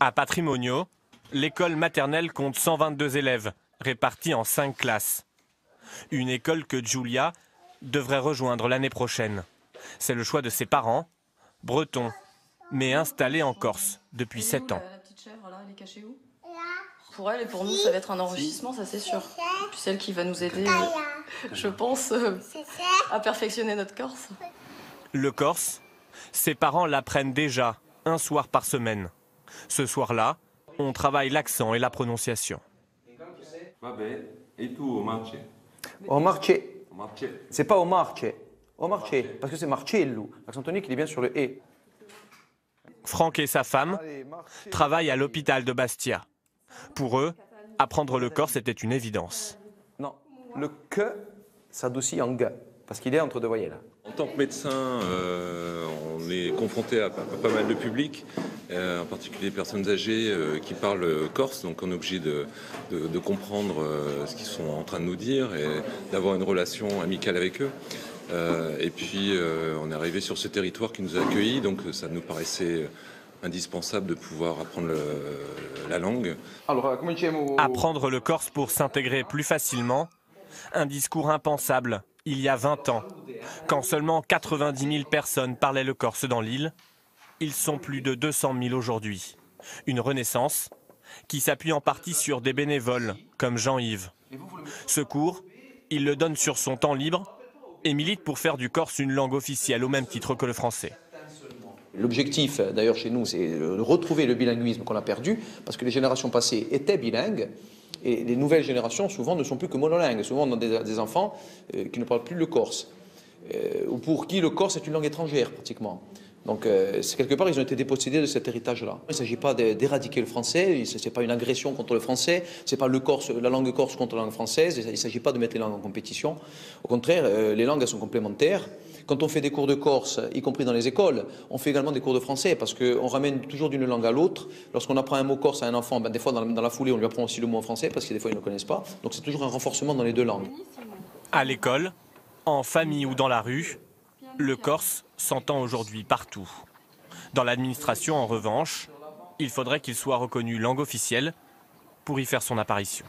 À Patrimonio, l'école maternelle compte 122 élèves, répartis en 5 classes. Une école que Giulia devrait rejoindre l'année prochaine. C'est le choix de ses parents, bretons, mais installés en Corse depuis 7 ans. La petite chèvre, là, elle est cachée où? Pour elle et pour nous, ça va être un enrichissement, ça c'est sûr. Et puis celle qui va nous aider, je pense, à perfectionner notre corse. Le corse, ses parents l'apprennent déjà un soir par semaine. Ce soir-là, on travaille l'accent et la prononciation. Et tout au marché. Au marché. C'est pas au marché. Au marché. Parce que c'est marcello. L'accent tonique, il est bien sur le et. Franck et sa femme travaillent à l'hôpital de Bastia. Pour eux, apprendre le corse était une évidence. Non, le que s'adoucit en ga, parce qu'il est entre deux voyelles. En tant que médecin, on est confronté à pas mal de public, en particulier des personnes âgées qui parlent corse, donc on est obligé de comprendre ce qu'ils sont en train de nous dire et d'avoir une relation amicale avec eux. Et puis on est arrivé sur ce territoire qui nous a accueillis, donc ça nous paraissait indispensable de pouvoir apprendre la langue. Apprendre le corse pour s'intégrer plus facilement, un discours impensable il y a 20 ans, quand seulement 90 000 personnes parlaient le corse dans l'île. Ils sont plus de 200 000 aujourd'hui. Une renaissance qui s'appuie en partie sur des bénévoles comme Jean-Yves. Ce cours, il le donne sur son temps libre et milite pour faire du corse une langue officielle au même titre que le français. L'objectif, d'ailleurs, chez nous, c'est de retrouver le bilinguisme qu'on a perdu, parce que les générations passées étaient bilingues, et les nouvelles générations, souvent, ne sont plus que monolingues. Souvent, on a des enfants qui ne parlent plus le corse, ou pour qui le corse est une langue étrangère, pratiquement. Donc, quelque part, ils ont été dépossédés de cet héritage-là. Il ne s'agit pas d'éradiquer le français, ce n'est pas une agression contre le français, ce n'est pas la langue corse contre la langue française, il ne s'agit pas de mettre les langues en compétition. Au contraire, les langues, elles sont complémentaires. Quand on fait des cours de corse, y compris dans les écoles, on fait également des cours de français parce qu'on ramène toujours d'une langue à l'autre. Lorsqu'on apprend un mot corse à un enfant, des fois dans la foulée, on lui apprend aussi le mot en français parce que des fois, ils ne le connaissent pas. Donc c'est toujours un renforcement dans les deux langues. À l'école, en famille ou dans la rue, le corse s'entend aujourd'hui partout. Dans l'administration, en revanche, il faudrait qu'il soit reconnu langue officielle pour y faire son apparition.